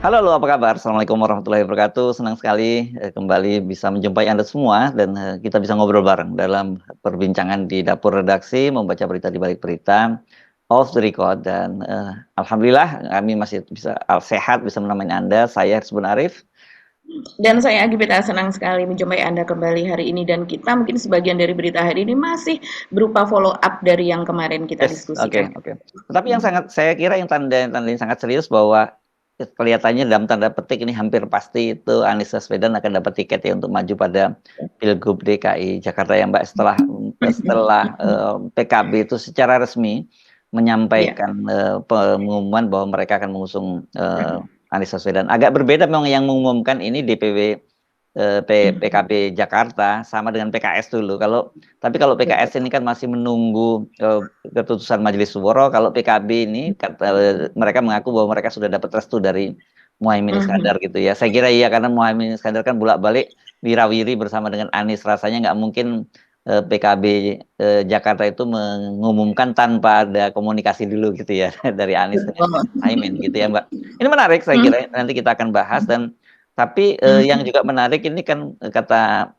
Halo, apa kabar? Assalamualaikum warahmatullahi wabarakatuh. Senang sekali kembali bisa menjumpai Anda semua dan kita bisa ngobrol bareng dalam perbincangan di dapur redaksi, membaca berita di balik berita, off the record dan alhamdulillah kami masih bisa sehat bisa menemani Anda. Saya Hirsbun Arif. Dan saya Agipita senang sekali menjumpai Anda kembali hari ini dan kita mungkin sebagian dari berita hari ini masih berupa follow up dari yang kemarin kita Yes, oke, diskusikan. oke. Tetapi yang sangat saya kira yang tanda yang sangat serius bahwa kelihatannya dalam tanda petik ini hampir pasti itu Anies Baswedan akan dapat tiket ya untuk maju pada Pilgub DKI Jakarta ya Mbak setelah PKB itu secara resmi Ya. menyampaikan pengumuman bahwa mereka akan mengusung Anies Baswedan. Agak berbeda memang yang mengumumkan ini DPW PKB Jakarta sama dengan PKS dulu. Tapi kalau PKS ini kan masih menunggu keputusan Majelis Suro. Kalau PKB ini mereka mengaku bahwa mereka sudah dapat restu dari Muhaimin Iskandar gitu ya. Saya kira iya karena Muhaimin Iskandar kan bolak-balik wirawiri bersama dengan Anies. Rasanya nggak mungkin PKB Jakarta itu mengumumkan tanpa ada komunikasi dulu gitu ya dari Anies dengan Muhaimin gitu ya Mbak. Ini menarik saya kira nanti kita akan bahas tapi yang juga menarik ini kan kata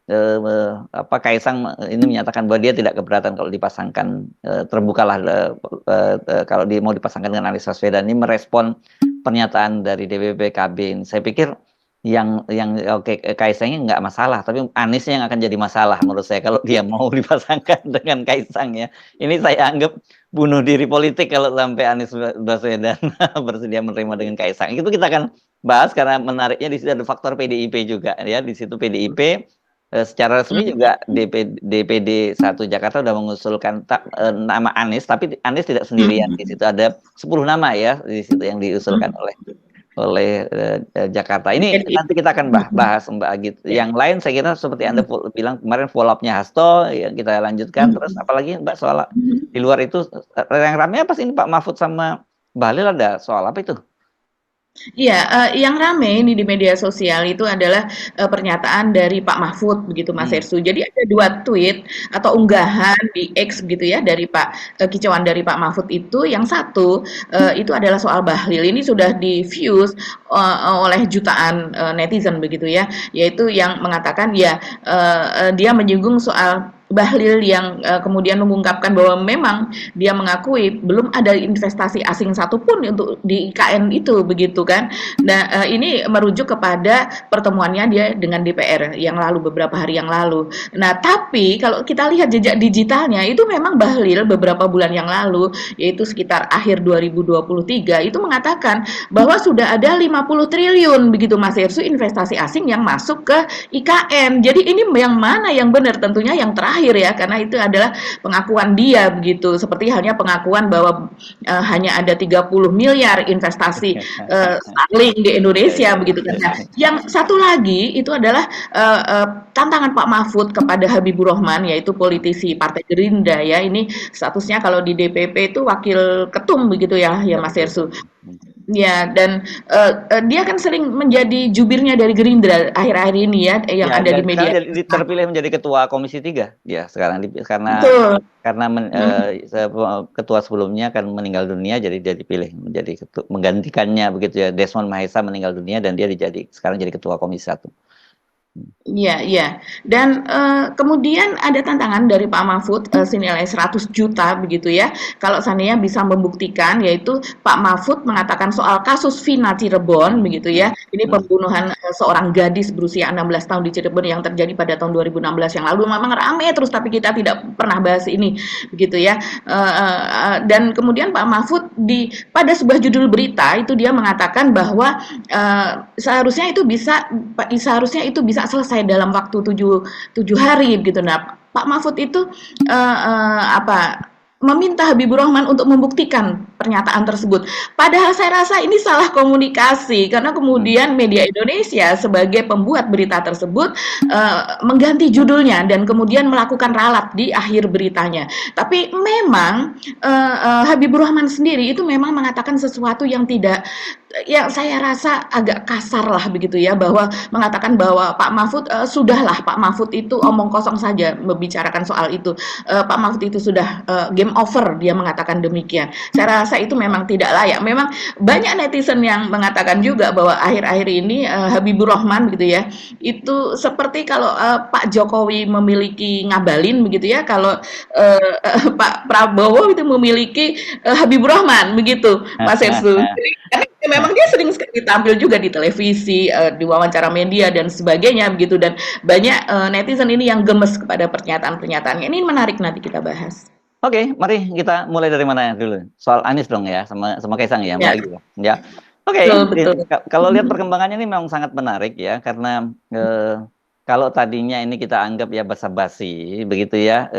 Kaisang ini menyatakan bahwa dia tidak keberatan kalau dipasangkan terbukalah kalau mau dipasangkan dengan Anies Baswedan. Ini merespon pernyataan dari DPP PKB ini. Saya pikir yang oke Kaisangnya nggak masalah, tapi Aniesnya yang akan jadi masalah menurut saya kalau dia mau dipasangkan dengan Kaisang ya. Ini saya anggap bunuh diri politik kalau sampai Anies Baswedan bersedia menerima dengan Kaisang. Itu kita akan bahas karena menariknya di situ ada faktor PDIP juga ya. Di situ PDIP secara resmi juga DPD 1 Jakarta sudah mengusulkan nama Anies, tapi Anies tidak sendirian. Di situ ada 10 nama ya di situ yang diusulkan oleh Jakarta. Ini Jadi, nanti kita akan bahas Mbak Agit. Yang lain saya kira seperti Anda bilang kemarin follow up-nya Hasto yang kita lanjutkan. Terus apalagi Mbak soal di luar itu yang ramai apa sih ini Pak Mahfud sama Bahlil ada soal apa itu? Iya, yang rame ini di media sosial itu adalah, pernyataan dari Pak Mahfud begitu Mas Hmm. Hersu. Jadi ada 2 tweet atau unggahan di X gitu ya dari kicauan dari Pak Mahfud itu, yang satu, itu adalah soal Bahlil. Ini sudah di-views, oleh jutaan, netizen begitu ya, yaitu yang mengatakan ya, dia menyinggung soal Bahlil yang kemudian mengungkapkan bahwa memang dia mengakui belum ada investasi asing satupun untuk di IKN itu begitu kan. Nah ini merujuk kepada pertemuannya dia dengan DPR yang lalu beberapa hari yang lalu. Nah tapi kalau kita lihat jejak digitalnya itu memang Bahlil beberapa bulan yang lalu yaitu sekitar akhir 2023 itu mengatakan bahwa sudah ada 50 triliun begitu Mas Hersu investasi asing yang masuk ke IKN. Jadi ini yang mana yang benar? Tentunya yang terakhir ya, karena itu adalah pengakuan dia begitu. Seperti halnya pengakuan bahwa hanya ada 30 miliar investasi Starlink di Ya, Indonesia ya, begitu kan. ya, Nah, ya. yang satu lagi itu adalah tantangan Pak Mahfud kepada Habibur Rahman yaitu politisi Partai Gerindra ya. Ini statusnya kalau di DPP itu wakil ketum begitu ya, ya Ya, Mas betul, Ersu. betul. Ya, dan dia kan sering menjadi jubirnya dari Gerindra akhir-akhir ini ya, yang Ya, ada di dan media. sekarang terpilih menjadi ketua Komisi 3 dia sekarang Betul. karena Hmm. ketua sebelumnya kan meninggal dunia jadi dia dipilih menjadi menggantikannya begitu ya. Desmond Mahesa meninggal dunia dan dia sekarang jadi ketua Komisi 1. Iya, iya. Dan kemudian ada tantangan dari Pak Mahfud senilai 100 juta begitu ya. Kalau seandainya bisa membuktikan yaitu Pak Mahfud mengatakan soal kasus Vina Cirebon Hmm, begitu hmm, ya. Ini hmm. pembunuhan seorang gadis berusia 16 tahun di Cirebon yang terjadi pada tahun 2016 yang lalu memang ramai terus tapi kita tidak pernah bahas ini begitu ya. Dan kemudian Pak Mahfud pada sebuah judul berita itu dia mengatakan bahwa seharusnya itu bisa selesai dalam waktu tujuh hari gitu. Nah, Pak Mahfud itu meminta Habibur Rahman untuk membuktikan pernyataan tersebut. Padahal saya rasa ini salah komunikasi karena Hmm. kemudian media Indonesia sebagai pembuat berita tersebut mengganti judulnya dan kemudian melakukan ralat di akhir beritanya. Tapi memang Habibur Rahman sendiri itu memang mengatakan sesuatu yang tidak yang saya rasa agak kasar lah begitu ya, bahwa mengatakan bahwa Pak Mahfud, sudahlah Pak Mahfud itu omong kosong saja membicarakan soal itu, Pak Mahfud itu sudah, game over, dia mengatakan demikian. Saya rasa itu memang tidak layak. Memang banyak netizen yang mengatakan juga bahwa akhir-akhir ini, Habibur Rahman gitu ya, itu seperti kalau, Pak Jokowi memiliki Ngabalin begitu ya, kalau, Pak Prabowo itu memiliki, Habibur Rahman begitu, Mas Herslu. Jadi karena memang dia sering sekali tampil juga di televisi, di wawancara media dan sebagainya begitu, dan banyak, netizen ini yang gemes kepada pernyataan-pernyataannya. Ini menarik, nanti kita bahas. Oke, mari kita mulai dari mana dulu? Soal Anies dong ya, sama Kaisang ya, Mbak Ya, Egy ya? Ya. Oke, betul betul. kalau lihat perkembangannya ini memang sangat menarik ya, karena kalau tadinya ini kita anggap ya basa-basi begitu ya,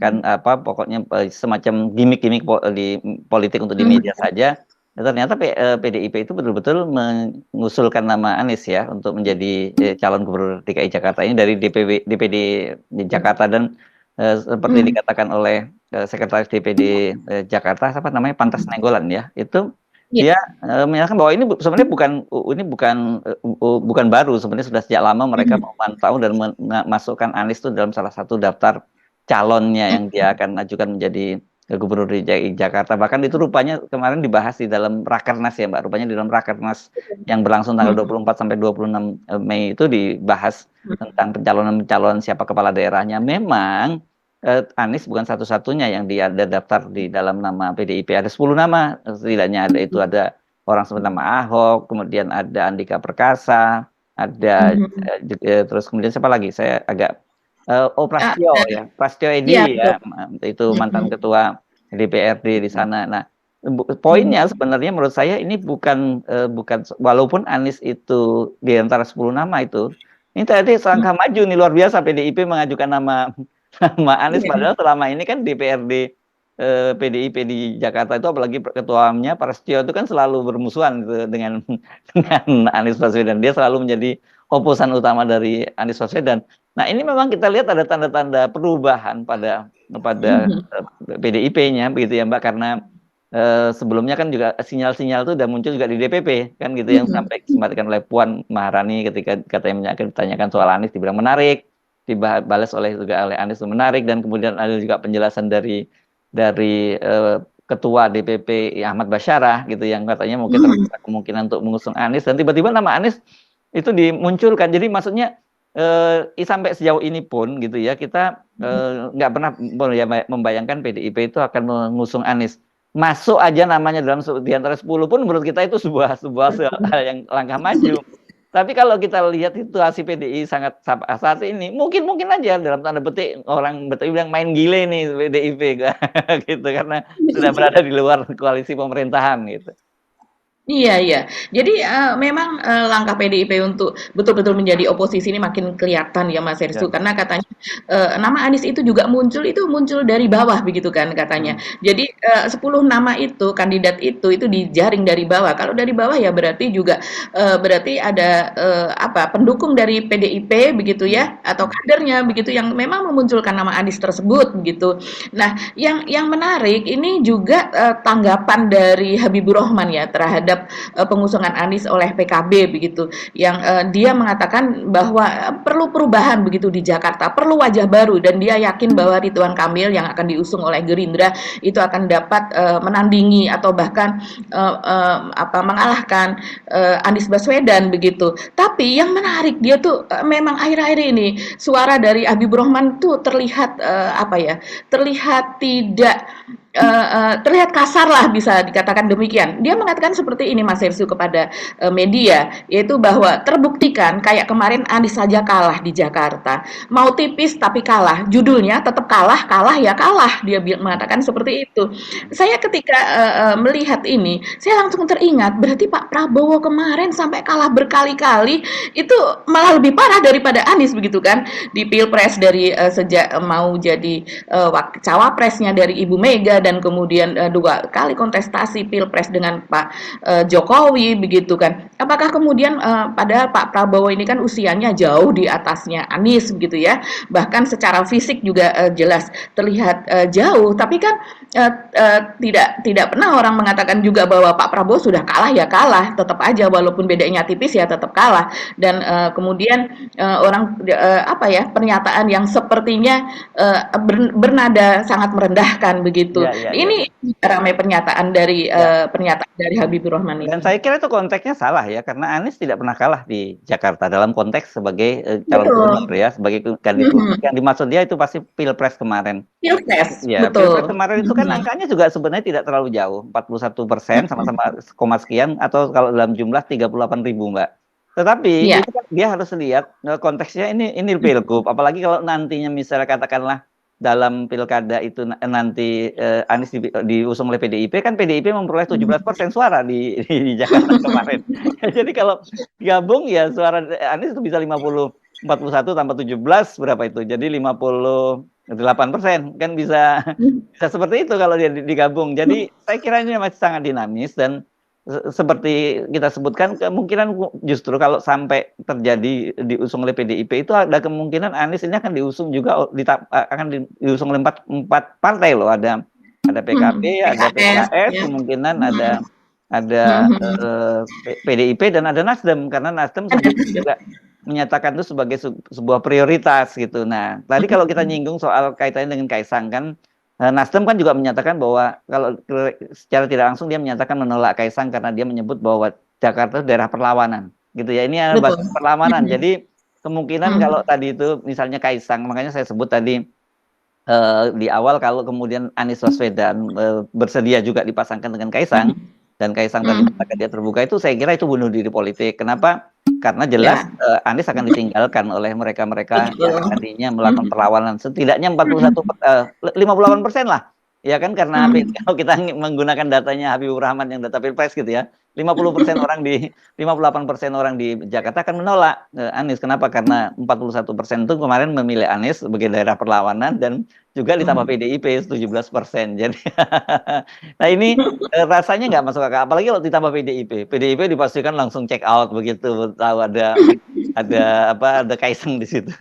kan apa pokoknya semacam gimmick-gimmick di politik untuk di media saja, ternyata PDIP itu betul-betul mengusulkan nama Anies ya untuk menjadi calon gubernur DKI Jakarta ini dari DPD Jakarta, dan seperti dikatakan oleh Sekretaris DPD Jakarta, apa namanya, Pantas Nenggolan ya, itu Iya. dia menyatakan bahwa ini sebenarnya bukan baru, sebenarnya sudah sejak lama mereka memantau dan memasukkan Anies itu dalam salah satu daftar calonnya yang dia akan ajukan menjadi gubernur di Jakarta. Bahkan itu rupanya kemarin dibahas di dalam Rakernas ya, Mbak. Rupanya di dalam Rakernas yang berlangsung tanggal 24 sampai 26 Mei itu dibahas tentang pencalonan siapa kepala daerahnya. Memang Anies bukan satu-satunya yang ada daftar di dalam nama PDIP. Ada 10 nama setidaknya, ada itu, ada orang seperti nama Ahok, kemudian ada Andika Perkasa, ada terus kemudian siapa lagi? Saya agak Prastyo ya, Prastyo Iya, Edi betul. ya, itu mantan ketua DPRD di sana. Nah, poinnya sebenarnya menurut saya ini bukan walaupun Anies itu di antara 10 nama itu, ini tadi selangkah maju nih, luar biasa PDIP mengajukan nama Anies, Iya. padahal selama ini kan DPRD PDIP di Jakarta itu, apalagi ketuanya Prastyo itu kan selalu bermusuhan gitu dengan Anies Baswedan. Dia selalu menjadi oposan utama dari Anies Baswedan. Nah, ini memang kita lihat ada tanda-tanda perubahan pada PDIP-nya begitu ya, Mbak, karena sebelumnya kan juga sinyal-sinyal itu udah muncul juga di DPP kan gitu, yang sampai disampaikan oleh Puan Maharani ketika katanya ditanyakan soal Anies, dibilang menarik, dibalas oleh Anies itu menarik, dan kemudian ada juga penjelasan dari ketua DPP Ahmad Basyarah gitu, yang katanya mungkin terbuka kemungkinan untuk mengusung Anies, dan tiba-tiba nama Anies itu dimunculkan. Jadi maksudnya sampai sejauh ini pun gitu ya, kita nggak pernah membayangkan PDIP itu akan mengusung Anies. Masuk aja namanya dalam di antara 10 pun menurut kita itu sebuah hal yang langkah maju. Tapi kalau kita lihat situasi PDI sangat saat ini, mungkin aja dalam tanda petik orang betul bilang main gile nih PDIP gitu, karena sudah berada di luar koalisi pemerintahan gitu. Iya iya. Jadi, memang, langkah PDIP untuk betul-betul menjadi oposisi ini makin kelihatan ya, Mas Ya. Herslu, karena katanya, nama Anies itu juga muncul dari bawah begitu kan katanya. Jadi, 10 nama itu, kandidat itu dijaring dari bawah. Kalau dari bawah ya berarti juga, berarti ada, pendukung dari PDIP begitu ya, atau kadernya begitu yang memang memunculkan nama Anies tersebut begitu. Nah, yang menarik ini juga, tanggapan dari Habibur Rahman ya terhadap pengusungan Anies oleh PKB begitu, yang dia mengatakan bahwa perlu perubahan begitu di Jakarta, perlu wajah baru, dan dia yakin bahwa Ridwan Kamil yang akan diusung oleh Gerindra itu akan dapat menandingi atau bahkan mengalahkan Anies Baswedan begitu. Tapi yang menarik, dia tuh memang akhir-akhir ini suara dari Habibur Rahman tuh terlihat terlihat tidak terlihat kasar lah, bisa dikatakan demikian. Dia mengatakan seperti ini, Mas Herslu, kepada media, yaitu bahwa terbuktikan kayak kemarin Anies saja kalah di Jakarta, mau tipis tapi kalah, judulnya tetap kalah, ya kalah, dia mengatakan seperti itu. Saya ketika melihat ini, saya langsung teringat, berarti Pak Prabowo kemarin sampai kalah berkali-kali, itu malah lebih parah daripada Anies begitu kan, di Pilpres, dari sejak mau jadi cawapresnya dari Ibu Mega, dan kemudian 2 kali kontestasi Pilpres dengan Pak Jokowi begitu kan. Apakah kemudian padahal Pak Prabowo ini kan usianya jauh di atasnya Anies begitu ya. Bahkan secara fisik juga jelas terlihat jauh, tapi kan tidak pernah orang mengatakan juga bahwa Pak Prabowo sudah kalah ya kalah, tetap aja walaupun bedanya tipis ya tetap kalah. Dan kemudian orang apa ya, pernyataan yang sepertinya bernada sangat merendahkan begitu. Ya, ya, ya, Ini ramai ya. pernyataan dari Habibur Rahman Dan ini. saya kira itu konteksnya salah ya, karena Anies tidak pernah kalah di Jakarta dalam konteks sebagai calon gubernur Betul. ya, sebagai kandidat. Mhm. Yang dimaksud dia itu pasti Pilpres kemarin. Pilpres, Ya, Pilpres betul. kemarin itu kan Mhm. angkanya juga sebenarnya tidak terlalu jauh, 41% sama-sama koma sekian, atau kalau dalam jumlah 38.000, Mbak. Tetapi Iya. itu kan dia harus lihat konteksnya ini Pilgub, apalagi kalau nantinya misalnya katakanlah dalam pilkada itu nanti Anies diusung oleh PDIP, kan PDIP memperoleh 17% suara di Jakarta kemarin. Jadi kalau gabung ya suara Anies itu bisa 41 tambah 17 berapa itu? Jadi 58% kan bisa bisa seperti itu kalau dia digabung. Jadi saya kira ini masih sangat dinamis dan seperti kita sebutkan kemungkinan justru kalau sampai terjadi diusung oleh PDIP itu ada kemungkinan Anies ini akan diusung juga akan diusung oleh empat partai loh, ada PKB, ada PKS, PKS, ya. kemungkinan Mhm. ada Mhm. PDIP dan ada Nasdem, karena Nasdem sebelumnya juga menyatakan itu sebagai sebuah prioritas gitu. Nah, tadi kalau kita nyinggung soal kaitannya dengan Kaisang kan, Nasdem kan juga menyatakan bahwa kalau secara tidak langsung dia menyatakan menolak Kaisang karena dia menyebut bahwa Jakarta itu daerah perlawanan, gitu ya. Ini adalah Betul. basis perlawanan. Mhm. Jadi kemungkinan kalau Mhm. tadi itu misalnya Kaisang, makanya saya sebut tadi di awal kalau kemudian Anies Baswedan bersedia juga dipasangkan dengan Kaisang, Mhm. dan Kaisang tadi Mhm. mengatakan dia terbuka, itu saya kira itu bunuh diri politik. Kenapa? Karena jelas Ya, Anies akan ditinggalkan oleh mereka-mereka yang betul. tadinya melakukan Mhm. perlawanan. Setidaknya 41, Mhm. 58% lah. Ya kan, karena Mhm. kalau kita menggunakan datanya Habibur Rahman yang data Pilpres gitu ya, 50% orang 58% orang di Jakarta akan menolak Anies. Kenapa? Karena 41% itu kemarin memilih Anies sebagai daerah perlawanan dan juga ditambah Mhm. PDIP 17%. Jadi nah ini rasanya nggak masuk akal. Apalagi kalau ditambah PDIP. PDIP dipastikan langsung check out begitu tahu ada Kaisang di situ.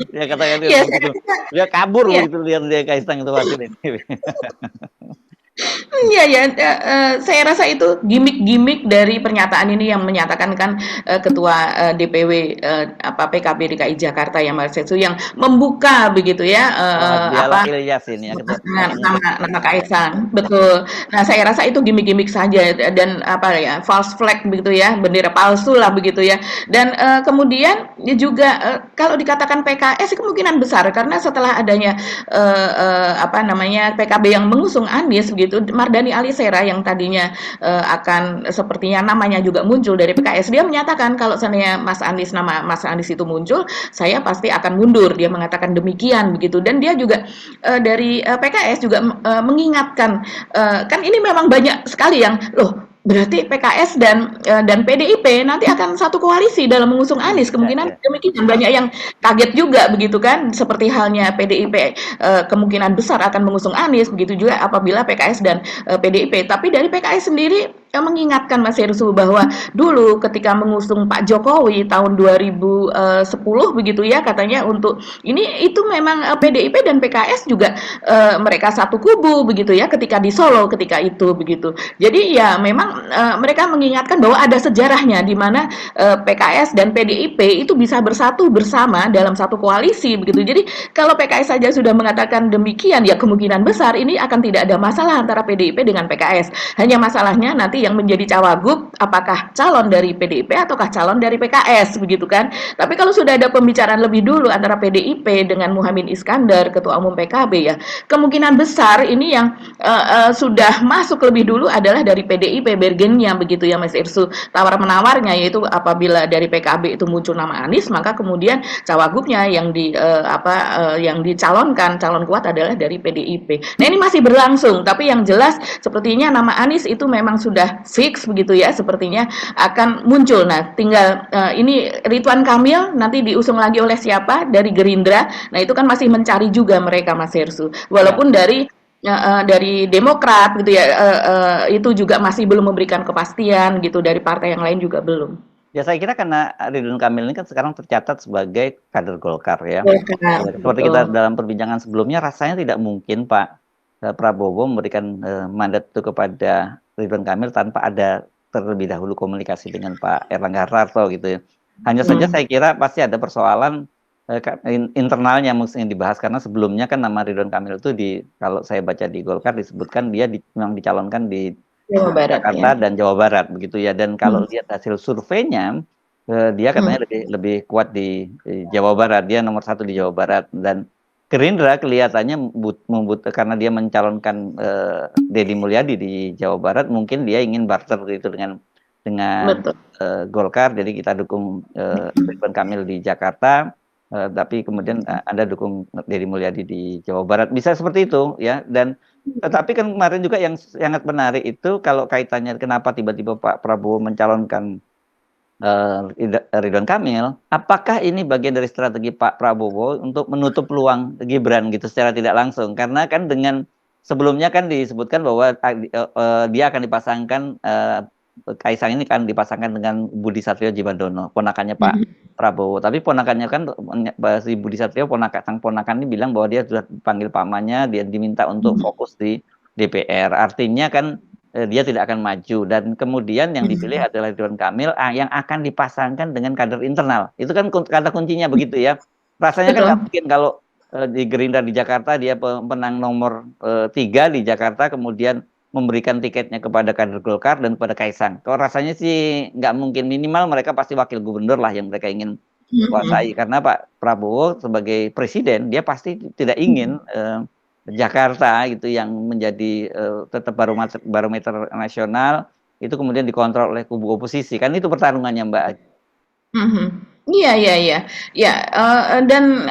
Ya katakan dia Iya, saya begitu. rasa Dia kabur iya. begitu lihat dia Kaisang itu pasti. Iya ya, saya rasa itu gimik-gimik dari pernyataan ini yang menyatakan kan Ketua DPW apa PKB DKI Jakarta ya Mas Setsu yang membuka begitu ya Dialah apa Ilyas ini ya namanya nama Kaisang, betul. Nah, saya rasa itu gimmick-gimmick saja dan apa ya, false flag begitu ya, bendera palsu lah begitu ya. Dan kemudian juga kalau dikatakan PKS kemungkinan besar karena setelah adanya apa namanya PKB yang mengusung Anies begitu, Mardani Alisera yang tadinya akan sepertinya namanya juga muncul dari PKS, dia menyatakan kalau seandainya nama Mas Anies itu muncul, saya pasti akan mundur. Dia mengatakan demikian begitu dan dia juga dari PKS juga mengingatkan kan ini memang banyak sekali yang loh berarti PKS dan PDIP nanti akan satu koalisi dalam mengusung Anies ya, kemungkinan ya. demikian banyak yang kaget juga begitu kan seperti halnya PDIP kemungkinan besar akan mengusung Anies begitu juga apabila PKS dan PDIP tapi dari PKS sendiri mengingatkan Mas Hersу bahwa dulu ketika mengusung Pak Jokowi tahun 2010 begitu ya katanya untuk ini itu memang PDIP dan PKS juga mereka satu kubu begitu ya ketika di Solo ketika itu begitu. Jadi ya memang mereka mengingatkan bahwa ada sejarahnya di mana PKS dan PDIP itu bisa bersatu bersama dalam satu koalisi begitu. Jadi kalau PKS saja sudah mengatakan demikian ya kemungkinan besar ini akan tidak ada masalah antara PDIP dengan PKS. Hanya masalahnya nanti yang menjadi cawagup apakah calon dari PDIP ataukah calon dari PKS begitu kan. Tapi kalau sudah ada pembicaraan lebih dulu antara PDIP dengan Muhaimin Iskandar ketua umum PKB ya kemungkinan besar ini yang sudah masuk lebih dulu adalah dari PDIP bergennya begitu ya Mas Irsu tawar menawarnya yaitu apabila dari PKB itu muncul nama Anies maka kemudian cawagupnya yang yang dicalonkan calon kuat adalah dari PDIP. Nah ini masih berlangsung tapi yang jelas sepertinya nama Anies itu memang sudah fix begitu ya sepertinya akan muncul. Nah tinggal ini Ridwan Kamil nanti diusung lagi oleh siapa dari Gerindra. Nah itu kan masih mencari juga mereka Mas Hersu. Ya. Walaupun dari dari Demokrat gitu ya, itu juga masih belum memberikan kepastian gitu, dari partai yang lain juga belum. Ya saya kira karena Ridwan Kamil ini kan sekarang tercatat sebagai kader Golkar ya. Golkar, Seperti kita betul. dalam perbincangan sebelumnya rasanya tidak mungkin Pak Prabowo memberikan mandat itu kepada Ridwan Kamil tanpa ada terlebih dahulu komunikasi dengan Pak Erlangga Hartarto gitu ya. Hanya saja Hmm. saya kira pasti ada persoalan internalnya mesti dibahas karena sebelumnya kan nama Ridwan Kamil itu kalau saya baca di Golkar disebutkan dia memang dicalonkan di Jawa Barat ya. Jakarta dan Jawa Barat begitu ya. Dan Hmm. kalau lihat hasil surveinya, dia Hmm. katanya lebih kuat di Jawa Barat. Dia nomor 1 di Jawa Barat dan Gerindra kelihatannya karena dia mencalonkan Deddy Mulyadi di Jawa Barat, mungkin dia ingin barter gitu dengan Betul. Golkar. Jadi kita dukung Ridwan Kamil di Jakarta, tapi kemudian Anda dukung Deddy Mulyadi di Jawa Barat. Bisa seperti itu ya. Dan tetapi kan kemarin juga yang sangat menarik itu kalau kaitannya kenapa tiba-tiba Pak Prabowo mencalonkan Ridwan Kamil, apakah ini bagian dari strategi Pak Prabowo untuk menutup peluang Gibran gitu secara tidak langsung? Karena kan dengan sebelumnya kan disebutkan bahwa dia akan dipasangkan Kaisang ini kan dipasangkan dengan Budi Satrio Djibandono, ponakannya Pak Mhm. Prabowo. Tapi ponakannya kan si Budi Satrio sang ponakan ini bilang bahwa dia sudah dipanggil pamannya, dia diminta untuk Mhm. fokus di DPR. Artinya kan dia tidak akan maju dan kemudian yang dipilih Mhm. adalah Ridwan Kamil yang akan dipasangkan dengan kader internal. Itu kan kata kuncinya begitu ya. Rasanya kan nggak Betul. mungkin kalau di Gerindra di Jakarta dia pemenang nomor 3 di Jakarta kemudian memberikan tiketnya kepada kader Golkar dan kepada Kaisang. Kalau rasanya sih nggak mungkin, minimal mereka pasti wakil gubernur lah yang mereka ingin Mhm. kuasai karena Pak Prabowo sebagai presiden dia pasti tidak ingin Jakarta gitu yang menjadi tetap barometer nasional itu kemudian dikontrol oleh kubu oposisi kan itu pertarungannya Mbak. Mhm. Iya, iya, iya. Ya, dan,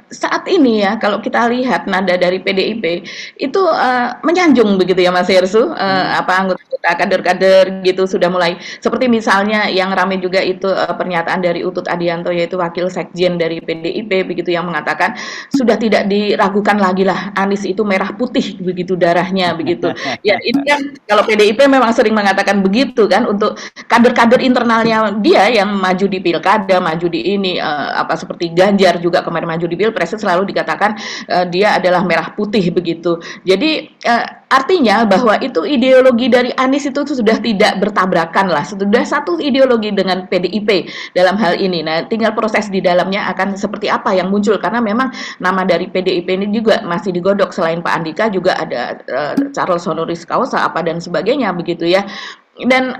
saat ini ya kalau kita lihat nada dari PDIP itu, menyanjung begitu ya Mas Herssu, Hmm. anggota-anggota kader-kader gitu sudah mulai seperti misalnya yang ramai juga itu, pernyataan dari Utut Adianto yaitu wakil sekjen dari PDIP begitu yang mengatakan, "Sudah tidak diragukan lagi lah Anies itu merah putih begitu darahnya," begitu. Ya ini kan kalau PDIP memang sering mengatakan begitu kan untuk kader-kader internalnya dia yang maju di pilkada, maju di ini seperti Ganjar juga kemarin maju di pilpres selalu dikatakan dia adalah merah putih begitu. Jadi artinya bahwa itu ideologi dari Anies itu sudah tidak bertabrakan lah, sudah satu ideologi dengan PDIP dalam hal ini. Nah, tinggal proses di dalamnya akan seperti apa yang muncul karena memang nama dari PDIP ini juga masih digodok selain Pak Andika juga ada Charles Honoris Causa apa dan sebagainya begitu ya. Dan,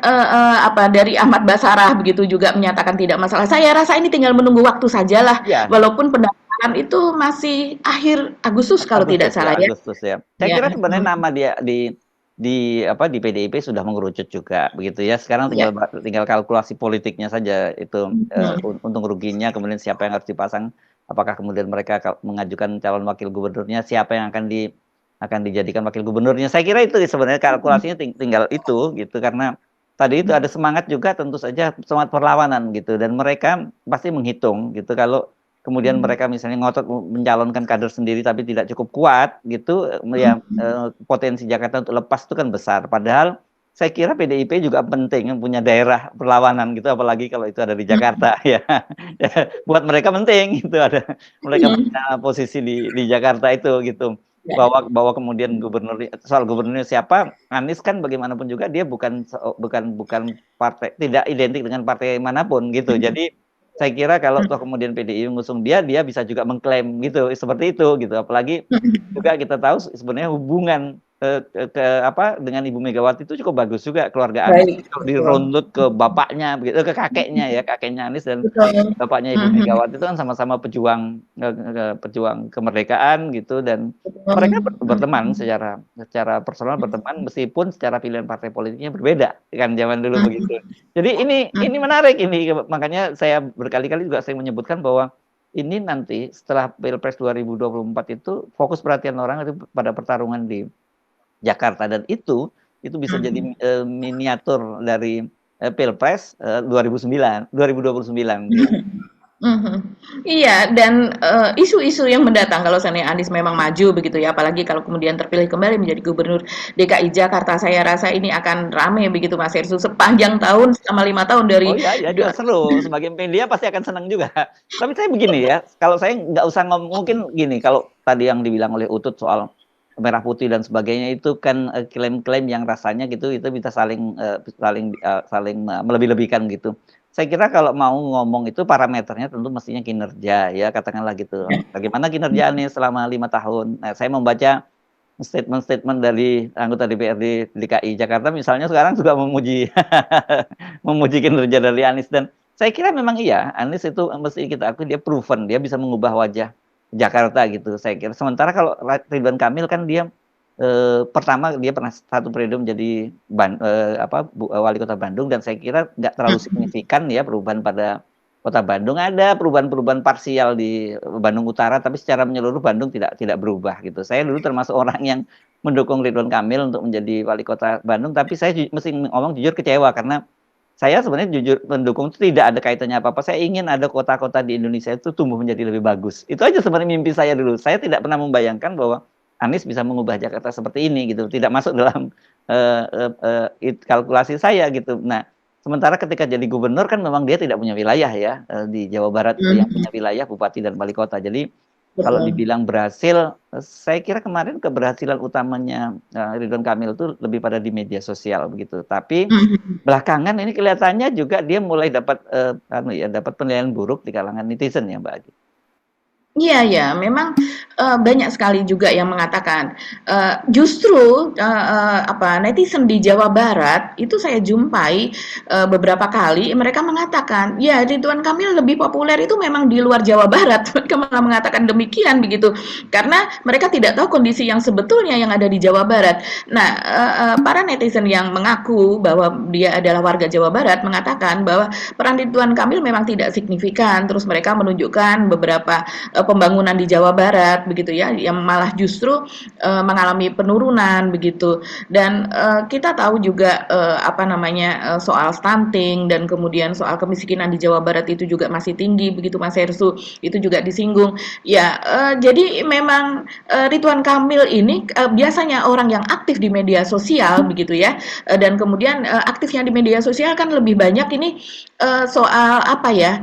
dari Ahmad Basarah begitu juga menyatakan tidak masalah. Saya rasa ini tinggal menunggu waktu sajalah, Ya, walaupun pendaftaran itu masih akhir Agustus kalau tidak Agustus ya, salah ya. Agustus ya. Saya Ya, kira sebenarnya nama dia di PDIP sudah mengerucut juga begitu ya. Sekarang ya. tinggal kalkulasi politiknya saja itu Mhm. untung ruginya kemudian siapa yang harus dipasang. Apakah kemudian mereka mengajukan calon wakil gubernurnya, siapa yang akan dijadikan wakil gubernurnya. Saya kira itu sebenarnya kalkulasinya tinggal itu gitu karena tadi itu ada semangat juga tentu saja semangat perlawanan gitu dan mereka pasti menghitung gitu kalau kemudian mereka misalnya ngotot mencalonkan kader sendiri tapi tidak cukup kuat gitu ya potensi Jakarta untuk lepas itu kan besar. Padahal saya kira PDIP juga penting punya daerah perlawanan gitu apalagi kalau itu ada di Jakarta ya. Ya, buat mereka penting itu ada mereka Mhm. punya posisi di Jakarta itu gitu. Ya. Bahwa kemudian soal gubernurnya siapa, Anies kan bagaimanapun juga dia bukan partai, tidak identik dengan partai manapun gitu. Jadi saya kira kalau toh kemudian PDI mengusung dia bisa juga mengklaim gitu, seperti itu gitu. Apalagi juga kita tahu sebenarnya hubungan dengan Ibu Megawati itu cukup bagus juga keluarga Anies. Baik, Kalau betul. dirunut ke bapaknya, begitu, ke kakeknya ya, kakeknya Anies dan Betul. bapaknya Ibu Mhm. Megawati itu kan sama-sama pejuang kemerdekaan gitu dan Betul. mereka berteman Mhm. secara personal berteman meskipun secara pilihan partai politiknya berbeda kan zaman dulu begitu. Mhm. Jadi ini Mhm. menarik ini makanya saya berkali-kali juga sering menyebutkan bahwa ini nanti setelah Pilpres 2024 itu fokus perhatian orang itu pada pertarungan di Jakarta dan itu bisa jadi Mhm. miniatur dari Pilpres 2029 gitu. Mhm. Iya, dan, isu-isu yang mendatang kalau seandainya Anies memang maju begitu ya, apalagi kalau kemudian terpilih kembali menjadi Gubernur DKI Jakarta, saya rasa ini akan rame begitu Mas Hersut sepanjang tahun selama 5 tahun Oh dari ya, ya da seru, sebagai media pasti akan senang juga. Tapi saya begini ya, kalau saya nggak usah mungkin gini, kalau tadi yang dibilang oleh Utut soal merah putih dan sebagainya itu kan, klaim-klaim yang rasanya gitu itu bisa saling, saling melebih-lebihkan gitu. Saya kira kalau mau ngomong itu parameternya tentu mestinya kinerja ya, katakanlah gitu. Bagaimana kinerja Anies selama 5 tahun. Nah, saya membaca statement-statement dari anggota DPRD DKI Jakarta misalnya sekarang juga memuji memuji kinerja dari Anies dan saya kira memang iya, Anies itu mesti kita akui dia proven, dia bisa mengubah wajah Jakarta gitu saya kira. Sementara kalau Ridwan Kamil kan dia, pertama dia pernah 1 periode menjadi wali kota Bandung dan saya kira nggak terlalu mhm, signifikan ya perubahan pada kota Bandung. Ada perubahan-perubahan parsial di Bandung Utara, tapi secara menyeluruh Bandung tidak tidak berubah gitu. Saya dulu termasuk orang yang mendukung Ridwan Kamil untuk menjadi wali kota Bandung, tapi saya mesti ngomong jujur kecewa karena saya sebenarnya jujur mendukung itu tidak ada kaitannya apa-apa. Saya ingin ada kota-kota di Indonesia itu tumbuh menjadi lebih bagus. Itu aja sebenarnya mimpi saya dulu. Saya tidak pernah membayangkan bahwa Anies bisa mengubah Jakarta seperti ini gitu. Tidak masuk dalam kalkulasi saya gitu. Nah, sementara ketika jadi gubernur kan memang dia tidak punya wilayah ya, di Jawa Barat itu yang punya mhm, wilayah bupati dan wali kota. Jadi kalau betul. dibilang berhasil, saya kira kemarin keberhasilan utamanya, Ridwan Kamil itu lebih pada di media sosial begitu. Tapi Mhm. belakangan ini kelihatannya juga dia mulai dapat, dapat penilaian buruk di kalangan netizen ya, Mbak Agi. Iya ya, memang, banyak sekali juga yang mengatakan, justru, netizen di Jawa Barat itu saya jumpai, beberapa kali mereka mengatakan, "Ya Ridwan Kamil lebih populer itu memang di luar Jawa Barat." Mereka malah mengatakan demikian begitu, karena mereka tidak tahu kondisi yang sebetulnya yang ada di Jawa Barat. Nah, para netizen yang mengaku bahwa dia adalah warga Jawa Barat mengatakan bahwa peran Ridwan Kamil memang tidak signifikan, terus mereka menunjukkan beberapa pembangunan di Jawa Barat begitu ya yang malah justru mengalami penurunan begitu dan kita tahu juga soal stunting dan kemudian soal kemiskinan di Jawa Barat itu juga masih tinggi begitu Mas Hersu itu juga disinggung ya jadi memang Ridwan Kamil ini biasanya orang yang aktif di media sosial begitu ya dan kemudian aktifnya di media sosial kan lebih banyak ini soal apa ya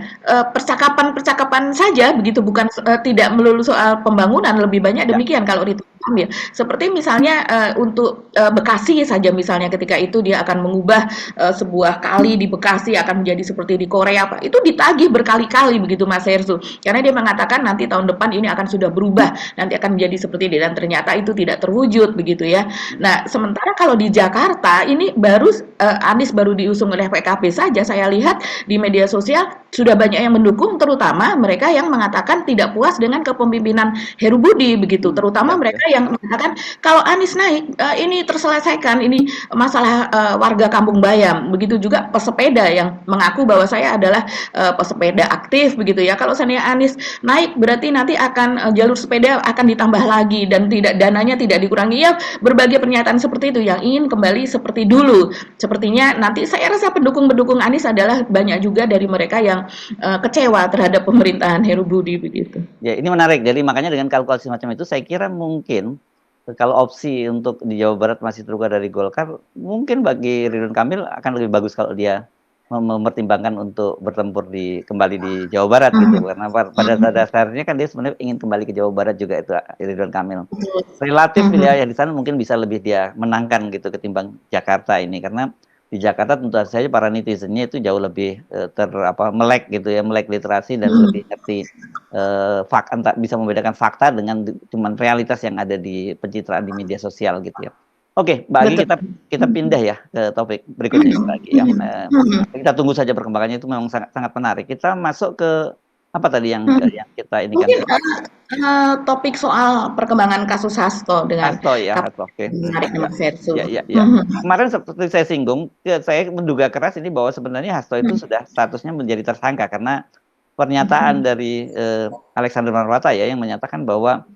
percakapan-percakapan saja begitu, bukan tidak melulu soal pembangunan, lebih banyak Ya, demikian kalau Ridwan Kamil. Seperti misalnya untuk Bekasi saja misalnya ketika itu dia akan mengubah sebuah kali di Bekasi akan menjadi seperti di Korea Pak. Itu ditagih berkali-kali begitu Mas Hersu. Karena dia mengatakan nanti tahun depan ini akan sudah berubah, nanti akan menjadi seperti ini dan ternyata itu tidak terwujud begitu ya. Nah, sementara kalau di Jakarta ini baru Anies baru diusung oleh PKB saja saya lihat di media sosial sudah banyak yang mendukung, terutama mereka yang mengatakan tidak puas dengan kepemimpinan Heru Budi begitu. Terutama ya, mereka ya. yang mengatakan kalau Anies naik ini terselesaikan ini masalah warga Kampung Bayam. Begitu juga pesepeda yang mengaku bahwa saya adalah pesepeda aktif begitu ya. Kalau seandainya Anies naik berarti nanti akan jalur sepeda akan ditambah lagi dan tidak dananya tidak dikurangi ya berbagai pernyataan seperti itu yang ingin kembali seperti dulu. Sepertinya nanti saya rasa pendukung-pendukung Anies adalah banyak juga dari mereka yang kecewa terhadap pemerintahan Heru Budi begitu. Ya, ini menarik. Jadi makanya dengan kalkulasi semacam itu saya kira mungkin kalau opsi untuk di Jawa Barat masih terbuka dari Golkar, mungkin bagi Ridwan Kamil akan lebih bagus kalau dia mempertimbangkan untuk bertempur kembali di Jawa Barat gitu. Mhm, Karena pada mhm, dasarnya kan dia sebenarnya ingin kembali ke Jawa Barat juga itu Ridwan Kamil. betul. Relatif Mhm, wilayah di sana mungkin bisa lebih dia menangkan gitu ketimbang Jakarta ini karena di Jakarta tentu saja para netizennya itu jauh lebih melek gitu ya, melek literasi dan mhm, lebih ngerti bisa membedakan fakta dengan cuman realitas yang ada di pencitraan di media sosial gitu ya. Oke, Mbak Agi betul. kita pindah ya ke topik berikutnya Mhm, Mbak Agi ya. mhm, mhm, Kita tunggu saja perkembangannya itu memang sangat sangat menarik. Kita masuk ke apa tadi mhm. yang kita ini kan Mungkin topik soal perkembangan kasus Hasto dengan Hasto ya, KPK Hasto, oke. menarik Ya, Mas Hersu. ya, ya, ya. Mhm, Kemarin seperti saya singgung, saya menduga keras ini bahwa sebenarnya Hasto itu mhm, sudah statusnya menjadi tersangka karena pernyataan mhm, dari, Alexander Marwata ya yang menyatakan bahwa,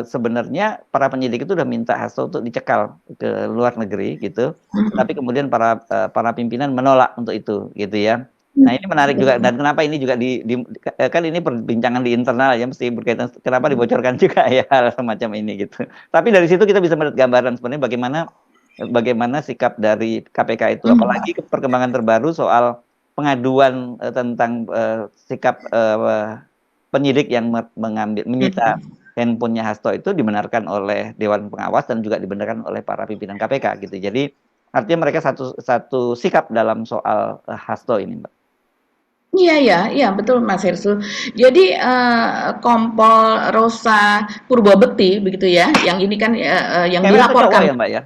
sebenarnya para penyidik itu sudah minta Hasto untuk dicekal ke luar negeri gitu, mhm, tapi kemudian para pimpinan menolak untuk itu gitu ya. Nah, ini menarik juga dan kenapa ini juga kan ini perbincangan di internal ya mesti berkaitan kenapa dibocorkan juga ya hal semacam ini gitu. Tapi dari situ kita bisa melihat gambaran sebenarnya bagaimana bagaimana sikap dari KPK itu Mhm. apalagi perkembangan terbaru soal pengaduan tentang sikap penyidik yang mengambil menyita Mhm. handphonenya Hasto itu dibenarkan oleh Dewan Pengawas dan juga dibenarkan oleh para pimpinan KPK gitu. Jadi artinya mereka satu sikap dalam soal Hasto ini, Mbak. Iya iya iya, betul Mas Hersu. Jadi, Kompol Rosa Purwobekti begitu ya, yang ini kan, yang Cewek atau cowok dilaporkan ya, Mbak, ya?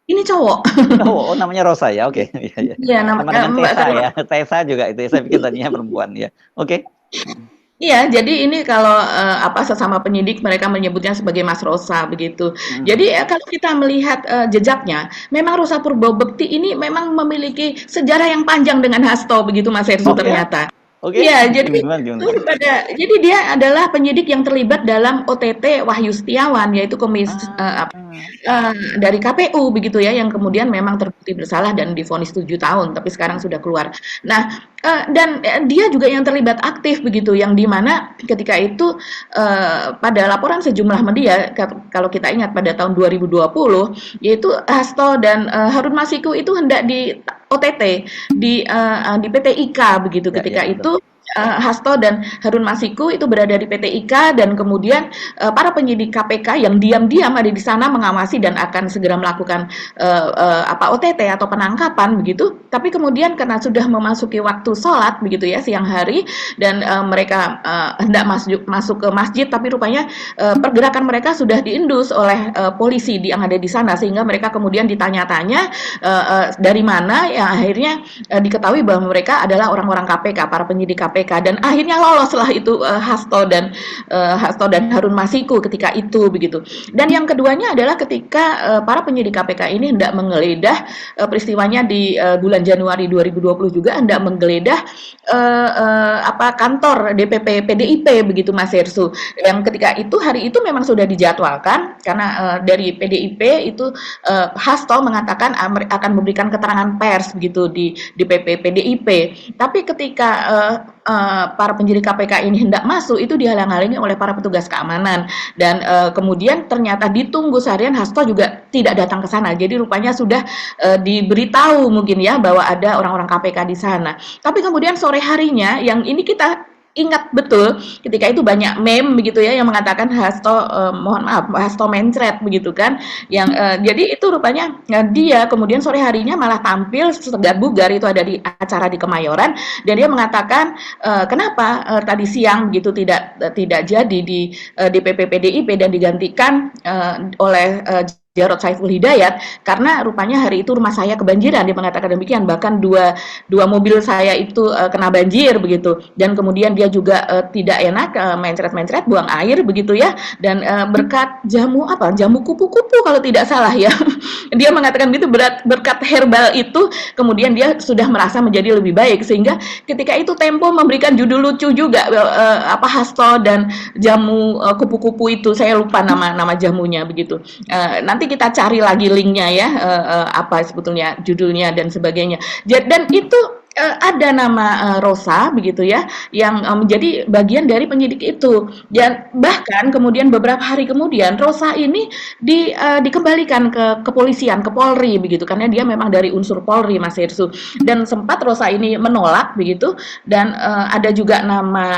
ini cowok. Cowok, oh namanya Rosa ya, oke. Iya iya. Iya, Sama dengan Mbak Tessa ya, Tessa juga itu, saya pikir tadinya perempuan ya. Oke. iya, jadi ini kalau, sesama penyidik mereka menyebutnya sebagai Mas Rosa begitu. Mhm. Jadi, kalau kita melihat, jejaknya, memang Rosa Purwobekti ini memang memiliki sejarah yang panjang dengan Hasto begitu Mas Hersu Oh ya? ternyata. Oke. Iya, jadi Gimana gimana? jadi dia adalah penyidik yang terlibat dalam OTT Wahyu Setiawan, yaitu Ah. dari KPU begitu ya, yang kemudian memang terbukti bersalah dan divonis 7 tahun, tapi sekarang sudah keluar. Nah, dan dia juga yang terlibat aktif begitu, yang di mana ketika itu pada laporan sejumlah media, kalau kita ingat pada tahun 2020, yaitu Hasto dan Harun Masiku itu hendak di OTT di PT IKA begitu Ya ya, ketika betul. itu. Hasto dan Harun Masiku itu berada di PT IKA dan kemudian para penyidik KPK yang diam-diam ada di sana mengawasi dan akan segera melakukan OTT atau penangkapan begitu. Tapi kemudian karena sudah memasuki waktu sholat begitu ya siang hari dan mereka hendak masuk ke masjid, tapi rupanya pergerakan mereka sudah diindus oleh polisi yang ada di sana sehingga mereka kemudian ditanya-tanya dari mana yang akhirnya diketahui bahwa mereka adalah orang-orang KPK, para penyidik KPK dan akhirnya loloslah itu Hasto dan Harun Masiku ketika itu begitu. Dan yang keduanya adalah ketika para penyidik KPK ini hendak menggeledah peristiwanya di bulan Januari 2020 juga hendak menggeledah kantor DPP PDIP begitu Mas Hersu. Yang ketika itu hari itu memang sudah dijadwalkan karena dari PDIP itu Hasto mengatakan akan memberikan keterangan pers begitu di DPP PDIP. Tapi ketika para penyidik KPK ini hendak masuk itu dihalang-halangi oleh para petugas keamanan dan kemudian ternyata ditunggu seharian Hasto juga tidak datang ke sana. Jadi rupanya sudah diberitahu mungkin ya bahwa ada orang-orang KPK di sana. Tapi kemudian sore harinya yang ini kita ingat betul ketika itu banyak meme begitu ya yang mengatakan Hasto mohon maaf Hasto mencret begitu kan yang jadi itu rupanya dia kemudian sore harinya malah tampil segar bugar itu ada di acara di Kemayoran dan dia mengatakan kenapa tadi siang gitu tidak jadi di DPP PDIP dan digantikan oleh Jarod Saiful Hidayat karena rupanya hari itu rumah saya kebanjiran dia mengatakan demikian bahkan dua mobil saya itu kena banjir begitu dan kemudian dia juga tidak enak mencret-mencret buang air begitu ya dan berkat jamu kupu-kupu kalau tidak salah ya dia mengatakan gitu berkat herbal itu kemudian dia sudah merasa menjadi lebih baik sehingga ketika itu Tempo memberikan judul lucu juga Hasto dan jamu kupu-kupu itu saya lupa nama jamunya begitu nanti kita cari lagi linknya ya apa sebetulnya judulnya dan sebagainya dan itu ada nama Rosa begitu ya yang menjadi bagian dari penyidik itu dan bahkan kemudian beberapa hari kemudian Rosa ini dikembalikan ke kepolisian ke Polri begitu karena dia memang dari unsur Polri Mas Hersu dan sempat Rosa ini menolak begitu dan ada juga nama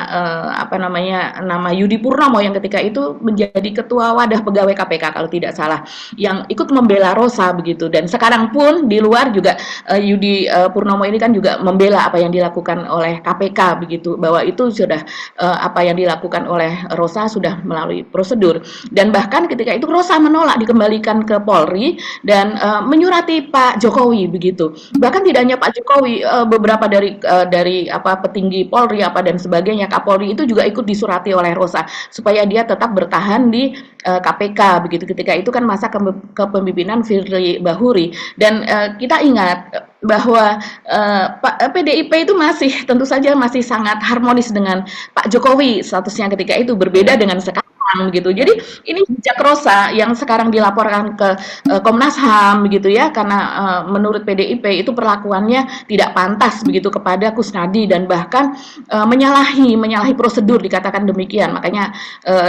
Yudi Purnomo yang ketika itu menjadi ketua wadah pegawai KPK kalau tidak salah yang ikut membela Rosa begitu dan sekarang pun di luar juga Yudi Purnomo ini kan juga membela apa yang dilakukan oleh KPK begitu bahwa itu sudah apa yang dilakukan oleh Rosa sudah melalui prosedur dan bahkan ketika itu Rosa menolak dikembalikan ke Polri dan menyurati Pak Jokowi begitu bahkan tidak hanya Pak Jokowi beberapa dari petinggi Polri dan sebagainya Kapolri itu juga ikut disurati oleh Rosa supaya dia tetap bertahan di KPK begitu ketika itu kan masa kepemimpinan Firly Bahuri dan kita ingat bahwa PDIP itu tentu saja masih sangat harmonis dengan Pak Jokowi statusnya ketika itu berbeda Iya. dengan sekarang gitu. Jadi ini jejak Rosa yang sekarang dilaporkan ke Komnas HAM begitu ya, karena menurut PDIP itu perlakuannya tidak pantas begitu kepada Kusnadi dan bahkan menyalahi prosedur dikatakan demikian. Makanya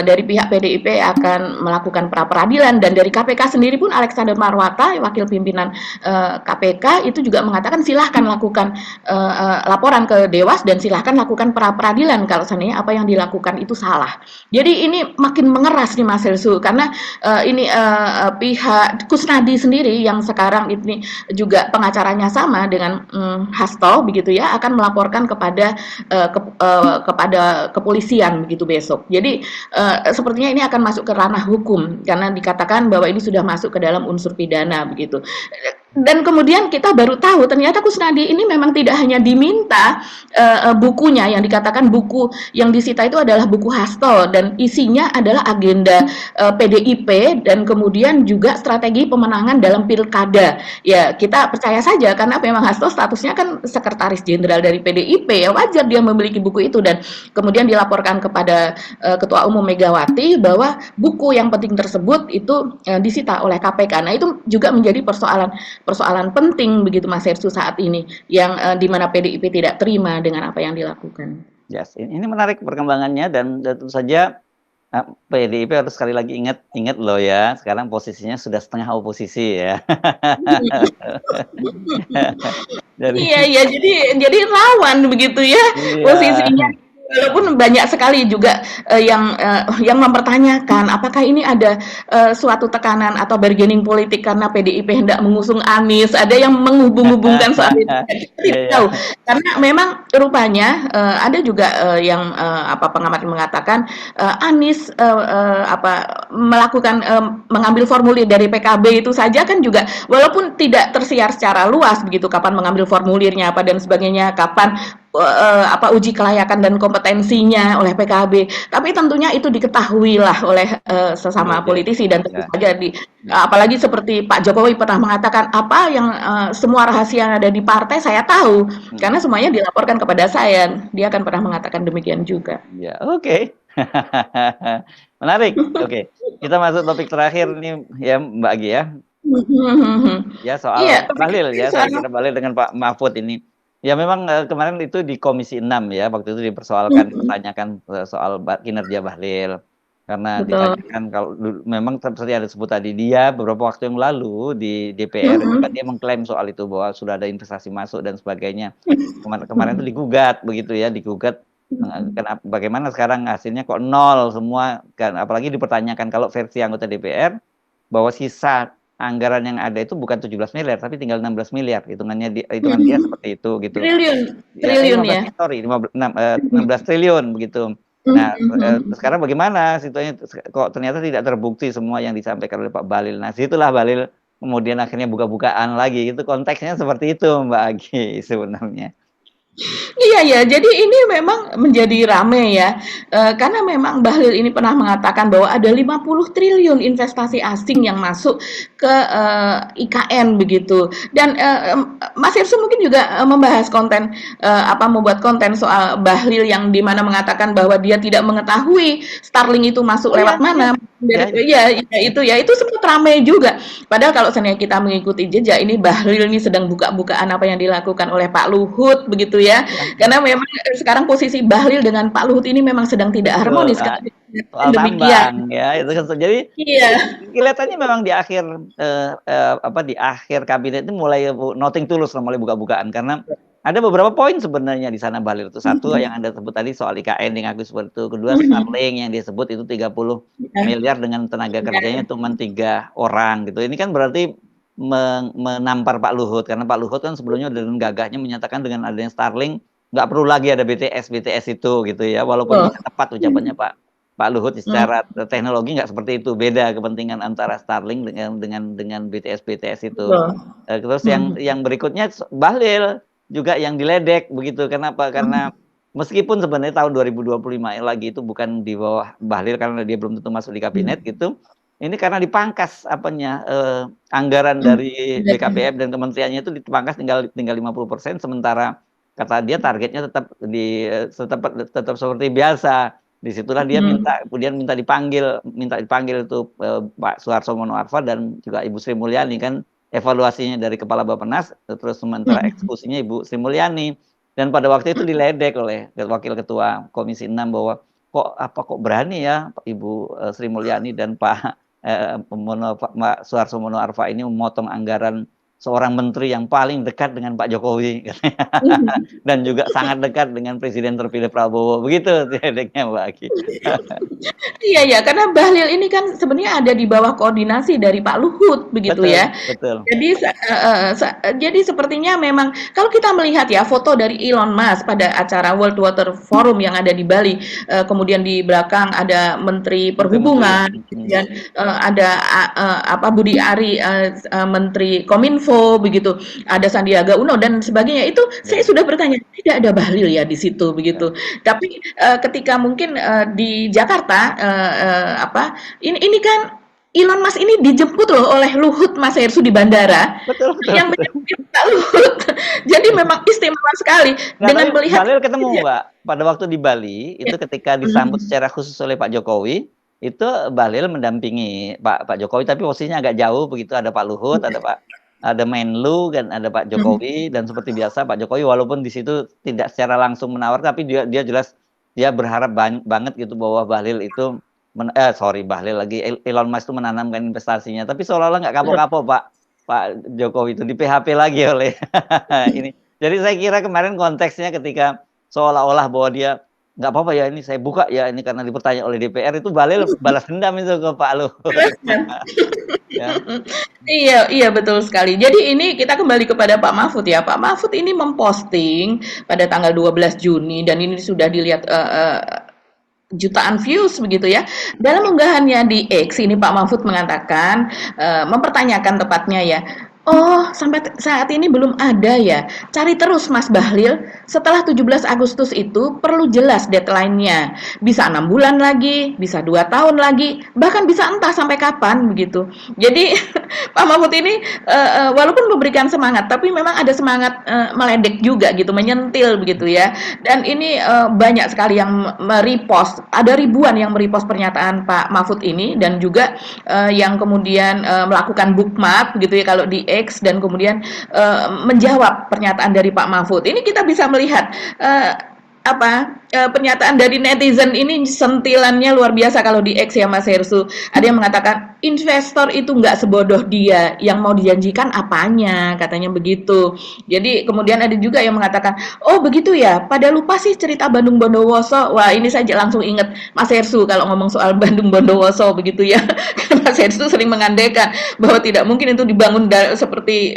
dari pihak PDIP akan melakukan pra peradilan dan dari KPK sendiri pun Alexander Marwata wakil pimpinan KPK itu juga mengatakan silahkan lakukan laporan ke Dewas dan silahkan lakukan pra peradilan kalau seandainya apa yang dilakukan itu salah. Jadi ini makin mengeras nih Mas Helsu karena ini pihak Kusnadi sendiri yang sekarang ini juga pengacaranya sama dengan Hasto begitu ya akan melaporkan kepada kepada kepolisian begitu besok. Jadi sepertinya ini akan masuk ke ranah hukum karena dikatakan bahwa ini sudah masuk ke dalam unsur pidana begitu. Dan kemudian kita baru tahu ternyata Kusnadi ini memang tidak hanya diminta bukunya yang dikatakan buku yang disita itu adalah buku Hasto dan isinya adalah agenda PDIP dan kemudian juga strategi pemenangan dalam pilkada. Ya kita percaya saja karena memang Hasto statusnya kan sekretaris jenderal dari PDIP ya wajar dia memiliki buku itu dan kemudian dilaporkan kepada Ketua Umum Megawati bahwa buku yang penting tersebut itu disita oleh KPK. Nah itu juga menjadi persoalan penting begitu Mas Hersu saat ini yang di mana PDIP tidak terima dengan apa yang dilakukan. Yes, ini menarik perkembangannya dan tentu saja PDIP harus sekali lagi ingat loh ya, sekarang posisinya sudah setengah oposisi ya. Iya, jadi rawan begitu ya Iya. posisinya. Walaupun banyak sekali juga yang mempertanyakan apakah ini ada suatu tekanan atau bargaining politik karena PDIP hendak mengusung Anies, ada yang menghubung-hubungkan soal itu. Kita Iya, tidak iya. tahu karena memang rupanya ada juga yang pengamat mengatakan Anies melakukan mengambil formulir dari PKB itu saja kan juga walaupun tidak tersiar secara luas begitu kapan mengambil formulirnya apa dan sebagainya, kapan uji kelayakan dan kompetensinya oleh PKB. Tapi tentunya itu diketahui lah oleh sesama politisi dan tentu saja apalagi seperti Pak Jokowi pernah mengatakan apa yang semua rahasia yang ada di partai saya tahu karena semuanya dilaporkan kepada saya. Dia akan pernah mengatakan demikian juga. Ya, oke. Menarik. Oke. Kita masuk topik terakhir nih ya Mbak Agi ya. Ya soal Bahlil ya, saya kira Bahlil dengan Pak Mahfud ini. Ya memang kemarin itu di Komisi 6 ya, waktu itu dipertanyakan soal kinerja Bahlil. Karena ditanyakan kalau memang seperti ada disebut tadi dia beberapa waktu yang lalu di DPR juga dia mengklaim soal itu bahwa sudah ada investasi masuk dan sebagainya. Kemarin itu digugat begitu ya, digugat kenapa bagaimana sekarang hasilnya kok nol semua kan, apalagi dipertanyakan kalau versi anggota DPR bahwa sisa anggaran yang ada itu bukan 17 miliar tapi tinggal 16 miliar hitungan dia seperti itu gitu. Triliun ya. 16 triliun begitu. Nah, sekarang bagaimana situasinya kok ternyata tidak terbukti semua yang disampaikan oleh Pak Bahlil. Nah, situlah Bahlil kemudian akhirnya buka-bukaan lagi itu konteksnya seperti itu Mbak Agi sebenarnya. Iya ya, jadi ini memang menjadi rame ya, karena memang Bahlil ini pernah mengatakan bahwa ada 50 triliun investasi asing yang masuk ke IKN begitu. Dan Mas Irsu mungkin juga membahas konten membuat konten soal Bahlil yang dimana mengatakan bahwa dia tidak mengetahui Starlink itu masuk lewat mana. Itu sempat ramai juga. Padahal kalau seandainya kita mengikuti jejak ini Bahlil ini sedang buka-bukaan apa yang dilakukan oleh Pak Luhut begitu ya. Karena memang sekarang posisi Bahlil dengan Pak Luhut ini memang sedang tidak harmonis. Soal tambang ya itu kan jadi kelihatannya memang di akhir kabinet itu mulai nothing tulus mulai buka-bukaan karena ada beberapa poin sebenarnya di sana Bahlil itu. Satu yang Anda sebut tadi soal IKN yang aku seperti itu. Kedua Starlink yang disebut itu 30 miliar dengan tenaga kerjanya cuma 3 orang gitu. Ini kan berarti menampar Pak Luhut karena Pak Luhut kan sebelumnya dengan gagahnya menyatakan dengan adanya Starlink nggak perlu lagi ada BTS itu gitu ya. Walaupun tepat ucapannya Pak Luhut secara teknologi nggak seperti itu, beda kepentingan antara Starlink dengan BTS itu. Terus yang berikutnya Bahlil juga yang diledek begitu. Kenapa? Karena meskipun sebenarnya tahun 2025 lagi itu bukan di bawah Bahlil karena dia belum tentu masuk di kabinet gitu. Ini karena dipangkas anggaran dari BKPM dan kementeriannya itu dipangkas tinggal 50%, sementara kata dia targetnya tetap seperti biasa. Disitulah dia Mhm. kemudian minta dipanggil itu Pak Suharto Monoarfa dan juga Ibu Sri Mulyani kan, evaluasinya dari Kepala Bappenas, terus sementara Mhm. eksekusinya Ibu Sri Mulyani. Dan pada waktu itu diledek oleh Wakil Ketua Komisi 6 bahwa kok berani ya Ibu Sri Mulyani dan Pak Pak Suharto Monoarfa ini memotong anggaran seorang menteri yang paling dekat dengan Pak Jokowi, dan juga sangat dekat dengan Presiden terpilih Prabowo, begitu diledeknya Mbak Aki. Iya ya, karena Bahlil ini kan sebenarnya ada di bawah koordinasi dari Pak Luhut begitu Betul ya. betul. Jadi jadi sepertinya memang kalau kita melihat ya foto dari Elon Musk pada acara World Water Forum yang ada di Bali, kemudian di belakang ada Menteri Menteri-menteri ya, Perhubungan, kemudian ada apa Budi Ari, Menteri Kominfo begitu, ada Sandiaga Uno dan sebagainya. Itu saya ya, sudah bertanya, tidak ada Bahlil ya di situ ya. begitu. Tapi ketika mungkin di Jakarta apa ini kan Elon Musk ini dijemput loh oleh Luhut Massaersu di bandara Betul betul yang betul. menyebut Pak Luhut. Jadi memang istimewa sekali Nah, dengan tapi melihat Bahlil ketemu ya, Mbak, pada waktu di Bali, ya. itu ketika disambut Mhm. secara khusus oleh Pak Jokowi, itu Bahlil mendampingi Pak Jokowi, tapi posisinya agak jauh begitu, ada Pak Luhut, ada Menlu, dan ada Pak Mhm. Jokowi, dan seperti biasa Pak Jokowi walaupun di situ tidak secara langsung menawar, tapi dia dia jelas dia berharap banget gitu bahwa Bahlil itu sorry Bahlil lagi, Elon Musk itu menanamkan investasinya, tapi seolah-olah nggak kapok-kapok Pak Jokowi itu, di-PHP lagi oleh ini. Jadi saya kira kemarin konteksnya ketika seolah-olah bahwa dia, "Nggak apa-apa ya ini saya buka ya ini karena dipertanya oleh DPR," itu Bahlil balas dendam itu ke Pak Luhut, ya. Iya, iya betul sekali. Jadi ini kita kembali kepada Pak Mahfud ya. Pak Mahfud ini memposting pada tanggal 12 Juni dan ini sudah dilihat jutaan views begitu ya. Dalam unggahannya di X ini Pak Mahfud mengatakan mempertanyakan tepatnya ya. Oh, sampai saat ini belum ada ya. Cari terus Mas Bahlil. Setelah 17 Agustus itu perlu jelas deadline-nya. Bisa 6 bulan lagi, bisa 2 tahun lagi, bahkan bisa entah sampai kapan begitu. Jadi Pak Mahfud ini walaupun memberikan semangat, tapi memang ada semangat meledek juga gitu, menyentil begitu ya. Dan ini banyak sekali yang merepost, ada ribuan yang merepost pernyataan Pak Mahfud ini dan juga yang kemudian melakukan bookmark gitu ya kalau di X dan kemudian menjawab pernyataan dari Pak Mahfud. Ini kita bisa melihat pernyataan dari netizen ini sentilannya luar biasa kalau di X ya Mas Hersu. Ada yang mengatakan investor itu nggak sebodoh dia, yang mau dijanjikan apanya, katanya begitu. Jadi kemudian ada juga yang mengatakan, oh begitu ya, pada lupa sih cerita Bandung Bondowoso. Wah ini saja langsung inget Mas Hersu kalau ngomong soal Bandung Bondowoso begitu ya. Mas Hersu sering mengandaikan bahwa tidak mungkin itu dibangun seperti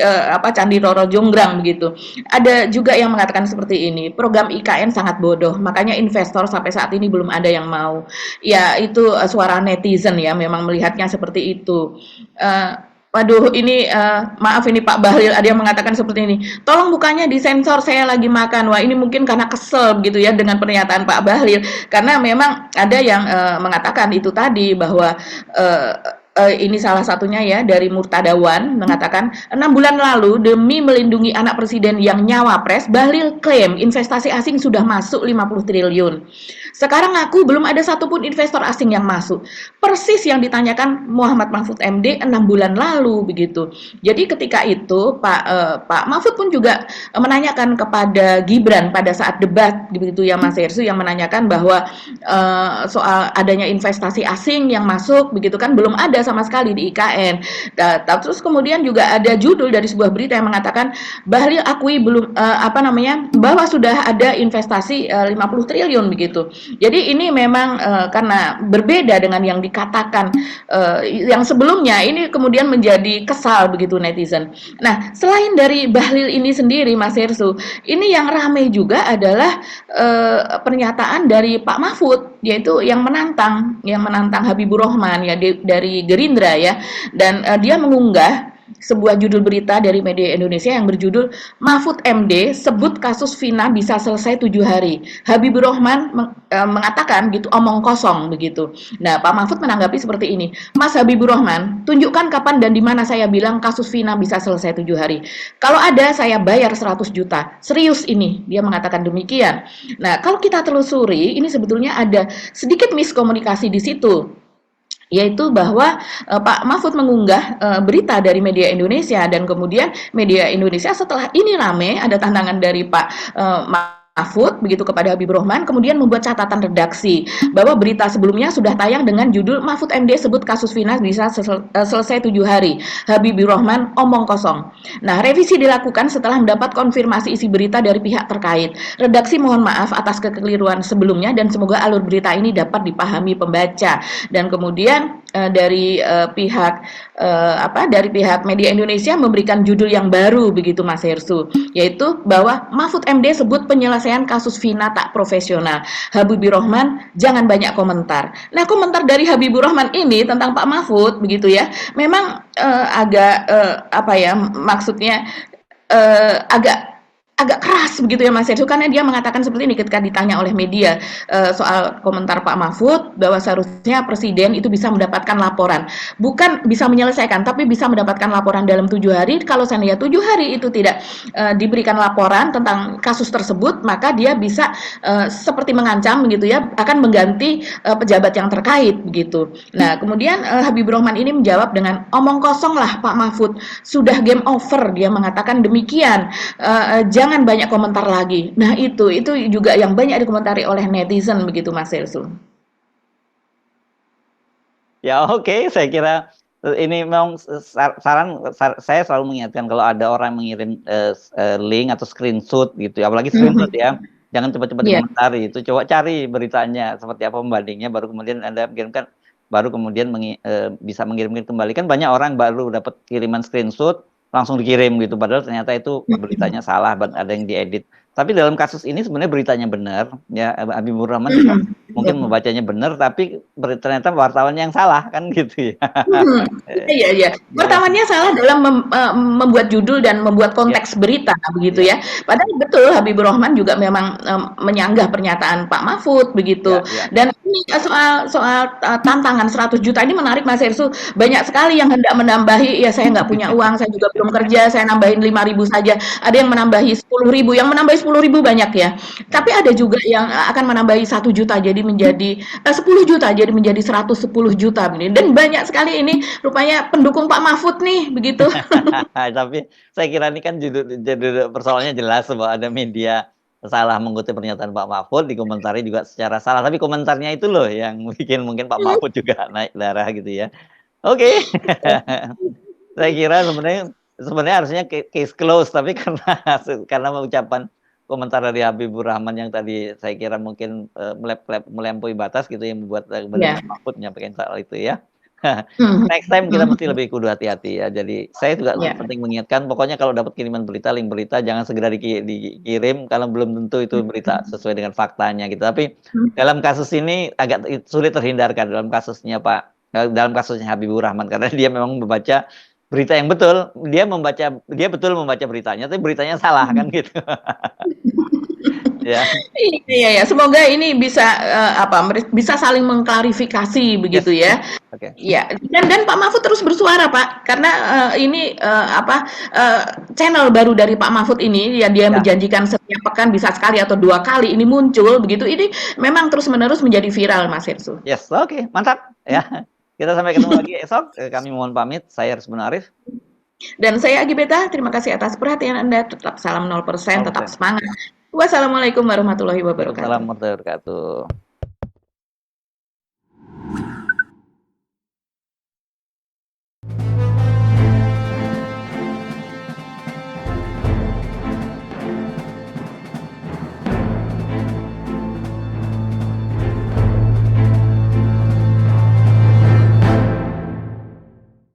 Candi Roro Jonggrang begitu. Ada juga yang mengatakan seperti ini, program IKN sangat bodoh, makanya investor sampai saat ini belum ada yang mau. Ya itu suara netizen ya, memang melihatnya seperti itu. Waduh, ini maaf ini Pak Bahlil ada yang mengatakan seperti ini. Tolong bukannya disensor, saya lagi makan. Wah ini mungkin karena kesel gitu ya dengan pernyataan Pak Bahlil. Karena memang ada yang mengatakan itu tadi bahwa ini salah satunya ya dari Murtadawan mengatakan 6 bulan lalu demi melindungi anak presiden yang nyawapres, Bahlil klaim investasi asing sudah masuk 50 triliun. Sekarang aku belum ada satupun investor asing yang masuk. Persis yang ditanyakan Muhammad Mahfud MD 6 bulan lalu begitu. Jadi ketika itu Pak Mahfud pun juga menanyakan kepada Gibran pada saat debat begitu ya Mas Hersu yang menanyakan bahwa soal adanya investasi asing yang masuk begitu kan belum ada sama sekali di IKN. Terus kemudian juga ada judul dari sebuah berita yang mengatakan Bahlil akui belum bahwa sudah ada investasi 50 triliun begitu. Jadi ini memang karena berbeda dengan yang dikatakan yang sebelumnya ini kemudian menjadi kesal begitu netizen. Nah, selain dari Bahlil ini sendiri Mas Hersu, ini yang ramai juga adalah pernyataan dari Pak Mahfud yaitu yang menantang Habibur Rahman ya dari Gerindra ya dan dia mengunggah sebuah judul berita dari media Indonesia yang berjudul Mahfud MD sebut kasus Vina bisa selesai 7 hari. Habibur Rahman mengatakan gitu omong kosong begitu. Nah, Pak Mahfud menanggapi seperti ini. Mas Habibur Rahman, tunjukkan kapan dan di mana saya bilang kasus Vina bisa selesai 7 hari. Kalau ada saya bayar 100 juta. Serius ini, dia mengatakan demikian. Nah, kalau kita telusuri, ini sebetulnya ada sedikit miskomunikasi di situ, yaitu bahwa Pak Mahfud mengunggah berita dari media Indonesia dan kemudian media Indonesia setelah ini rame ada tantangan dari Pak Mahfud begitu kepada Habibur Rahman, kemudian membuat catatan redaksi bahwa berita sebelumnya sudah tayang dengan judul Mahfud MD sebut kasus Vina bisa selesai 7 hari. Habibur Rahman omong kosong. Nah, revisi dilakukan setelah mendapat konfirmasi isi berita dari pihak terkait. Redaksi mohon maaf atas kekeliruan sebelumnya dan semoga alur berita ini dapat dipahami pembaca. Dan kemudian dari pihak media Indonesia memberikan judul yang baru begitu Mas Hersu, yaitu bahwa Mahfud MD sebut penyelesaian kasus Vina tak profesional. Habibur Rahman jangan banyak komentar. Nah, komentar dari Habibur Rahman ini tentang Pak Mahfud begitu ya, memang maksudnya agak keras begitu ya Mas Hersu, karena dia mengatakan seperti ini ketika ditanya oleh media soal komentar Pak Mahfud bahwa seharusnya presiden itu bisa mendapatkan laporan, bukan bisa menyelesaikan tapi bisa mendapatkan laporan dalam 7 hari. Kalau seandainya 7 hari itu tidak diberikan laporan tentang kasus tersebut, maka dia bisa seperti mengancam begitu ya akan mengganti pejabat yang terkait begitu. Nah, kemudian Habibur Rahman ini menjawab dengan omong kosong lah Pak Mahfud, sudah game over, dia mengatakan demikian. Jangan banyak komentar lagi. Nah, itu juga yang banyak dikomentari oleh netizen begitu Mas Hersu. Ya oke, saya kira ini memang saya selalu mengingatkan kalau ada orang mengirim link atau screenshot gitu, apalagi screenshot ya, jangan cepat-cepat dikomentari. Itu coba cari beritanya seperti apa pembandingnya, baru kemudian Anda kirimkan, baru kemudian bisa mengirimkan kembali. Kan banyak orang baru dapat kiriman screenshot langsung dikirim gitu, padahal ternyata itu beritanya salah, ada yang diedit. Tapi dalam kasus ini sebenarnya beritanya benar, ya Habibur Rahman juga mungkin membacanya benar, tapi ternyata wartawannya yang salah kan gitu ya. Iya. Wartawannya salah dalam membuat judul dan membuat konteks berita begitu ya. Padahal betul Habibur Rahman juga memang menyanggah pernyataan Pak Mahfud begitu. Dan ini soal tantangan 100 juta ini menarik Mas Hersu. Banyak sekali yang hendak menambahi, ya saya nggak punya uang, saya juga belum kerja, saya nambahin 5.000 saja. Ada yang menambahi 10.000, yang menambahi 10.000 banyak ya. Tapi ada juga yang akan menambahi 1 juta jadi menjadi 10 juta jadi menjadi 110 juta begini. Dan banyak sekali ini rupanya pendukung Pak Mahfud nih begitu. Tapi saya kira ini kan judul persoalannya jelas bahwa ada media salah mengutip pernyataan Pak Mahfud, dikomentari juga secara salah, tapi komentarnya itu loh yang bikin mungkin Pak Mahfud juga naik darah gitu ya. Oke. Saya kira sebenarnya harusnya case close, tapi karena ucapan komentar dari Habibur Rahman yang tadi saya kira mungkin melampaui batas gitu yang membuat Pak Mahfud menyampaikan soal itu ya. Next time kita mesti lebih kudu hati-hati ya. Jadi saya juga penting mengingatkan, pokoknya kalau dapat kiriman berita, link berita jangan segera dikirim kalau belum tentu itu berita sesuai dengan faktanya gitu. Tapi dalam kasus ini agak sulit terhindarkan dalam kasusnya Habibur Rahman, karena dia memang membaca berita yang betul, dia betul membaca beritanya, tapi beritanya salah kan gitu. Ya. Iya. Semoga ini bisa bisa saling mengklarifikasi begitu ya. Okay. Ya. Dan Pak Mahfud terus bersuara Pak, karena ini channel baru dari Pak Mahfud ini yang dia menjanjikan setiap pekan bisa sekali atau 2 kali ini muncul begitu. Ini memang terus-menerus menjadi viral Mas Hersu. Yes, oke, mantap ya. Kita sampai ketemu lagi esok. Kami mohon pamit. Saya Rusman Arif. Dan saya Agi Beta. Terima kasih atas perhatian Anda. Tetap salam 0%, tetap semangat. Wassalamualaikum warahmatullahi wabarakatuh. Waalaikumsalam warahmatullahi wabarakatuh.